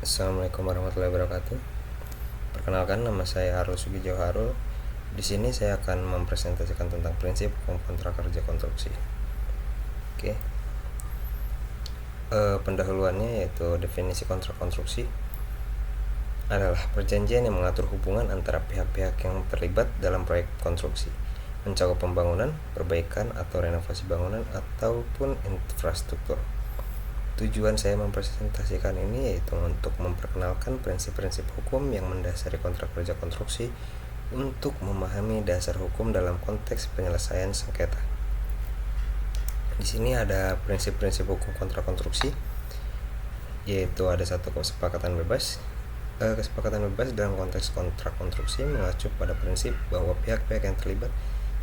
Assalamualaikum warahmatullahi wabarakatuh. Perkenalkan, nama saya Harul Sugijo Harul. Di sini saya akan mempresentasikan tentang prinsip hukum kontrak kerja konstruksi. Oke. Pendahuluannya yaitu definisi kontrak konstruksi adalah perjanjian yang mengatur hubungan antara pihak-pihak yang terlibat dalam proyek konstruksi, mencakup pembangunan, perbaikan atau renovasi bangunan ataupun infrastruktur. Tujuan saya mempresentasikan ini yaitu untuk memperkenalkan prinsip-prinsip hukum yang mendasari kontrak kerja konstruksi untuk memahami dasar hukum dalam konteks penyelesaian sengketa. Di sini ada prinsip-prinsip hukum kontrak konstruksi, yaitu ada satu kesepakatan bebas. Kesepakatan bebas dalam konteks kontrak konstruksi mengacu pada prinsip bahwa pihak-pihak yang terlibat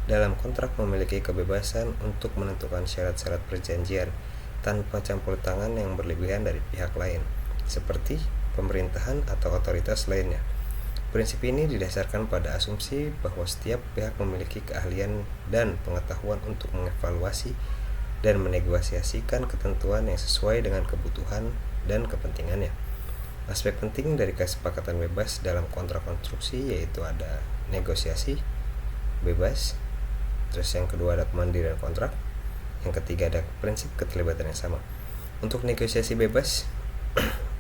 dalam kontrak memiliki kebebasan untuk menentukan syarat-syarat perjanjian tanpa campur tangan yang berlebihan dari pihak lain, seperti pemerintahan atau otoritas lainnya. Prinsip ini didasarkan pada asumsi bahwa setiap pihak memiliki keahlian dan pengetahuan untuk mengevaluasi dan menegosiasikan ketentuan yang sesuai dengan kebutuhan dan kepentingannya. Aspek penting dari kesepakatan bebas dalam kontrak konstruksi yaitu ada negosiasi bebas, terus yang kedua ada kemandirian kontrak, yang ketiga ada prinsip keterlibatan yang sama. Untuk negosiasi bebas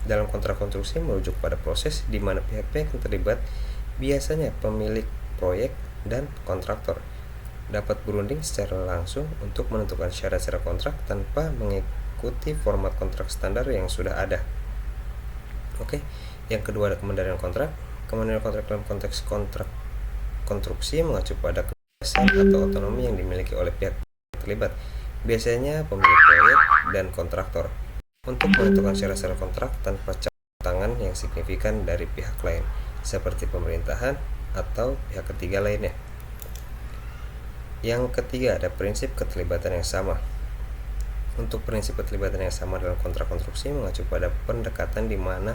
dalam kontrak konstruksi merujuk pada proses di mana pihak-pihak yang terlibat, biasanya pemilik proyek dan kontraktor, dapat berunding secara langsung untuk menentukan syarat-syarat kontrak tanpa mengikuti format kontrak standar yang sudah ada. Oke, yang kedua ada kemandirian kontrak. Kemandirian kontrak dalam konteks kontrak konstruksi mengacu pada kebebasan atau otonomi yang dimiliki oleh pihak terlibat, biasanya pemilik proyek dan kontraktor, untuk menentukan syarat-syarat kontrak tanpa campur tangan yang signifikan dari pihak lain, seperti pemerintahan atau pihak ketiga lainnya. Yang ketiga ada prinsip keterlibatan yang sama. Untuk prinsip keterlibatan yang sama dalam kontrak konstruksi mengacu pada pendekatan di mana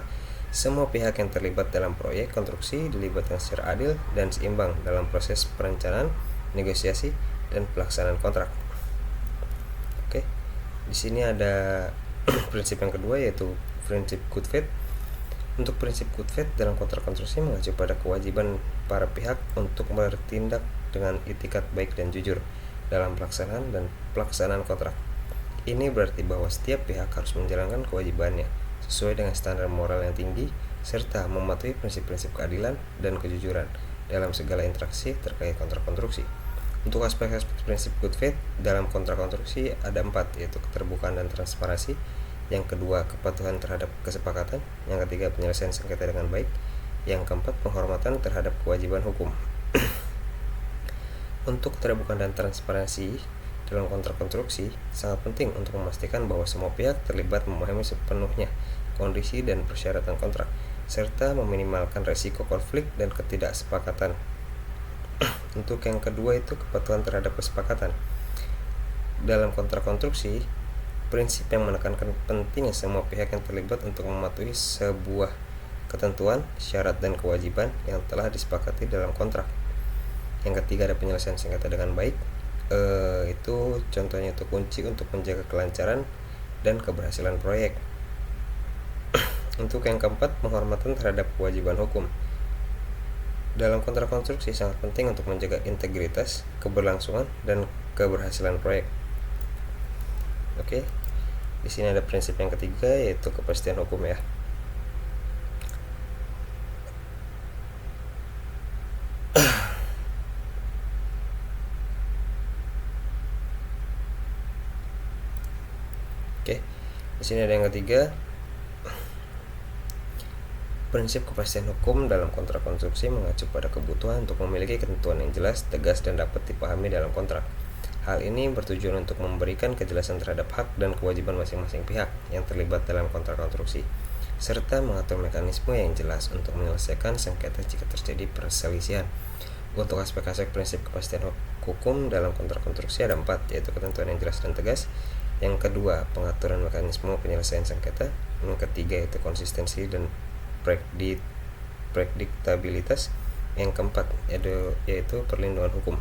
semua pihak yang terlibat dalam proyek konstruksi dilibatkan secara adil dan seimbang dalam proses perencanaan, negosiasi, dan pelaksanaan kontrak. Oke, di sini ada prinsip yang kedua yaitu prinsip good faith. Untuk prinsip good faith dalam kontrak konstruksi mengacu pada kewajiban para pihak untuk bertindak dengan itikat baik dan jujur dalam pelaksanaan kontrak. Ini berarti bahwa setiap pihak harus menjalankan kewajibannya sesuai dengan standar moral yang tinggi serta mematuhi prinsip-prinsip keadilan dan kejujuran dalam segala interaksi terkait kontrak konstruksi. Untuk aspek-aspek prinsip good faith dalam kontrak konstruksi ada 4, yaitu keterbukaan dan transparansi. Yang kedua, kepatuhan terhadap kesepakatan. Yang ketiga, penyelesaian sengketa dengan baik. Yang keempat, penghormatan terhadap kewajiban hukum. Untuk keterbukaan dan transparansi dalam kontrak konstruksi sangat penting untuk memastikan bahwa semua pihak terlibat memahami sepenuhnya kondisi dan persyaratan kontrak, serta meminimalkan resiko konflik dan ketidaksepakatan. Untuk yang kedua itu kepatuhan terhadap kesepakatan. Dalam kontrak konstruksi, prinsip yang menekankan pentingnya semua pihak yang terlibat untuk mematuhi sebuah ketentuan, syarat, dan kewajiban yang telah disepakati dalam kontrak. Yang ketiga ada penyelesaian sengketa dengan baik. Itu contohnya itu kunci untuk menjaga kelancaran dan keberhasilan proyek. Untuk yang keempat, penghormatan terhadap kewajiban hukum. Dalam kontrak konstruksi sangat penting untuk menjaga integritas, keberlangsungan, dan keberhasilan proyek. Oke, di sini ada prinsip yang ketiga yaitu kepastian hukum ya. Oke, di sini ada yang ketiga, prinsip kepastian hukum dalam kontrak konstruksi mengacu pada kebutuhan untuk memiliki ketentuan yang jelas, tegas, dan dapat dipahami dalam kontrak. Hal ini bertujuan untuk memberikan kejelasan terhadap hak dan kewajiban masing-masing pihak yang terlibat dalam kontrak konstruksi, serta mengatur mekanisme yang jelas untuk menyelesaikan sengketa jika terjadi perselisihan. Untuk aspek-aspek prinsip kepastian hukum dalam kontrak konstruksi ada 4, yaitu ketentuan yang jelas dan tegas. Yang kedua, pengaturan mekanisme penyelesaian sengketa. Yang ketiga itu konsistensi dan prediktabilitas. Yang keempat yaitu perlindungan hukum.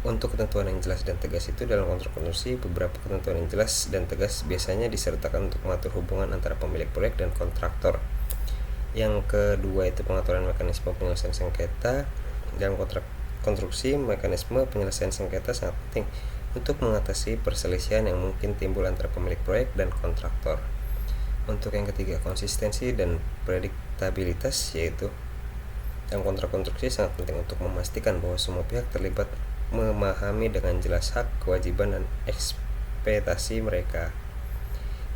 Untuk ketentuan yang jelas dan tegas itu dalam kontrak konstruksi, beberapa ketentuan yang jelas dan tegas biasanya disertakan untuk mengatur hubungan antara pemilik proyek dan kontraktor. Yang kedua itu pengaturan mekanisme penyelesaian sengketa. Dalam kontrak konstruksi, mekanisme penyelesaian sengketa sangat penting untuk mengatasi perselisihan yang mungkin timbul antara pemilik proyek dan kontraktor. Untuk yang ketiga, konsistensi dan prediktabilitas, yaitu dalam kontrak konstruksi sangat penting untuk memastikan bahwa semua pihak terlibat memahami dengan jelas hak, kewajiban, dan ekspektasi mereka.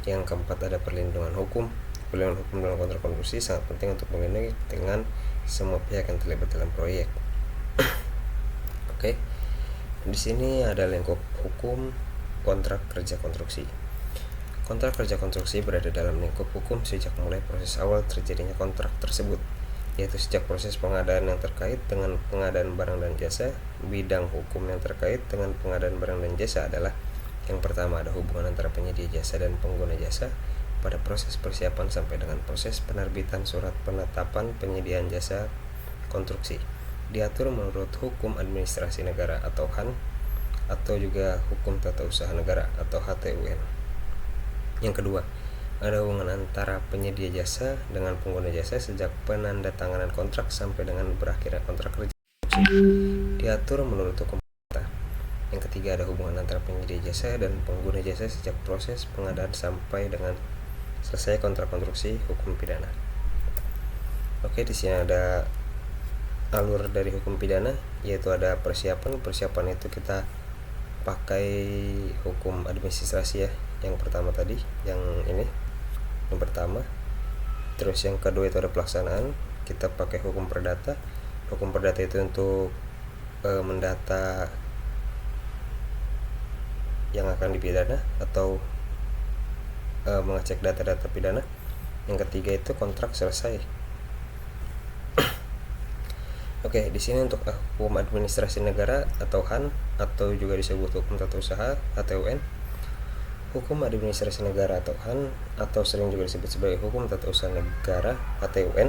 Yang keempat ada perlindungan hukum. Perlindungan hukum dalam kontrak konstruksi sangat penting untuk melindungi dengan semua pihak yang terlibat dalam proyek. Oke. Di sini ada lingkup hukum kontrak kerja konstruksi. Kontrak kerja konstruksi berada dalam lingkup hukum sejak mulai proses awal terjadinya kontrak tersebut, yaitu sejak proses pengadaan yang terkait dengan pengadaan barang dan jasa. Bidang hukum yang terkait dengan pengadaan barang dan jasa adalah: yang pertama ada hubungan antara penyedia jasa dan pengguna jasa pada proses persiapan sampai dengan proses penerbitan surat penetapan penyediaan jasa konstruksi, diatur menurut hukum administrasi negara atau HAN, atau juga hukum tata usaha negara atau HTUN. Yang kedua, ada hubungan antara penyedia jasa dengan pengguna jasa sejak penandatanganan kontrak sampai dengan berakhirnya kontrak kerja, diatur menurut hukum perdata. Yang ketiga, ada hubungan antara penyedia jasa dan pengguna jasa sejak proses pengadaan sampai dengan selesai kontrak konstruksi, hukum pidana. Oke, di sini ada alur dari hukum pidana, yaitu ada persiapan. Persiapan itu kita pakai hukum administrasi ya. Yang pertama tadi, yang pertama. Terus yang kedua itu ada pelaksanaan, kita pakai hukum perdata. Hukum perdata itu untuk mendata yang akan dipidana atau mengecek data-data pidana. Yang ketiga itu kontrak selesai. Oke, di sini untuk hukum administrasi negara atau HAN, atau juga disebut hukum tata usaha HTUN. Hukum administrasi negara atau HAN, atau sering juga disebut sebagai hukum tata usaha negara HTUN,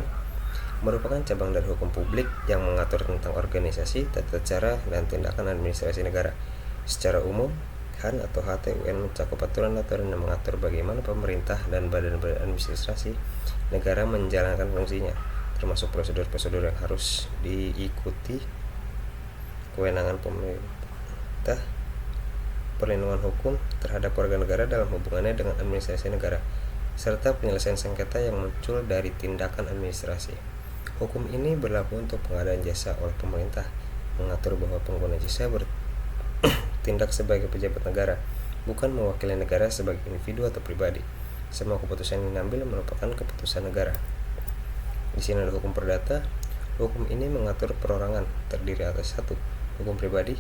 merupakan cabang dari hukum publik yang mengatur tentang organisasi, tata cara, dan tindakan administrasi negara. Secara umum, HAN atau HTUN mencakup aturan-aturan yang mengatur bagaimana pemerintah dan badan-badan administrasi negara menjalankan fungsinya, termasuk prosedur-prosedur yang harus diikuti, kewenangan pemerintah, perlindungan hukum terhadap warga negara dalam hubungannya dengan administrasi negara, serta penyelesaian sengketa yang muncul dari tindakan administrasi. Hukum ini berlaku untuk pengadaan jasa oleh pemerintah, mengatur bahwa pengguna jasa bertindak sebagai pejabat negara, bukan mewakili negara sebagai individu atau pribadi. Semua keputusan yang diambil merupakan keputusan negara. Di sini ada hukum perdata. Hukum ini mengatur perorangan, terdiri atas satu, hukum pribadi,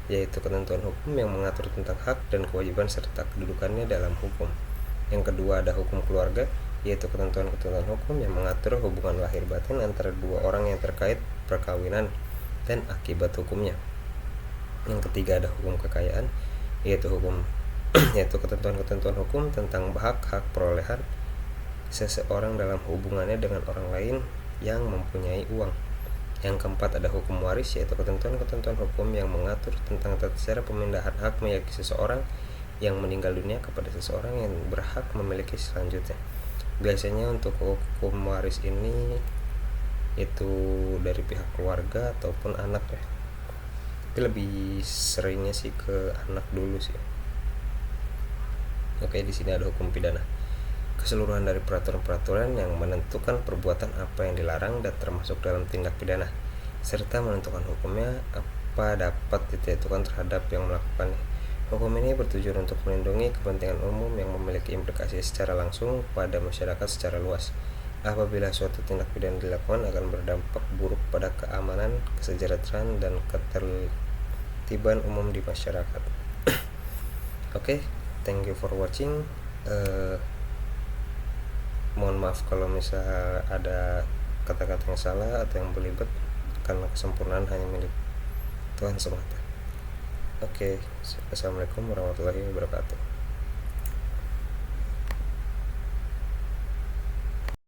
yaitu ketentuan hukum yang mengatur tentang hak dan kewajiban serta kedudukannya dalam hukum. Yang kedua ada hukum keluarga, yaitu ketentuan-ketentuan hukum yang mengatur hubungan lahir batin antara dua orang yang terkait perkawinan dan akibat hukumnya. Yang ketiga ada hukum kekayaan, yaitu ketentuan-ketentuan hukum tentang hak-hak perolehan seseorang dalam hubungannya dengan orang lain yang mempunyai uang. Yang keempat ada hukum waris, yaitu ketentuan-ketentuan hukum yang mengatur tentang tata cara pemindahan hak memiliki seseorang yang meninggal dunia kepada seseorang yang berhak memiliki selanjutnya. Biasanya untuk hukum waris ini itu dari pihak keluarga ataupun anak ya. Tapi lebih seringnya sih ke anak dulu sih. Oke, di sini ada hukum pidana. Keseluruhan dari peraturan-peraturan yang menentukan perbuatan apa yang dilarang dan termasuk dalam tindak pidana, serta menentukan hukumnya apa dapat ditentukan terhadap yang melakukannya. Hukum ini bertujuan untuk melindungi kepentingan umum yang memiliki implikasi secara langsung pada masyarakat secara luas. Apabila suatu tindak pidana dilakukan akan berdampak buruk pada keamanan, kesejahteraan, dan ketertiban umum di masyarakat. Oke, thank you for watching. Mohon maaf kalau misalnya ada kata-kata yang salah atau yang belibet, karena kesempurnaan hanya milik Tuhan semata. Oke, assalamualaikum warahmatullahi wabarakatuh.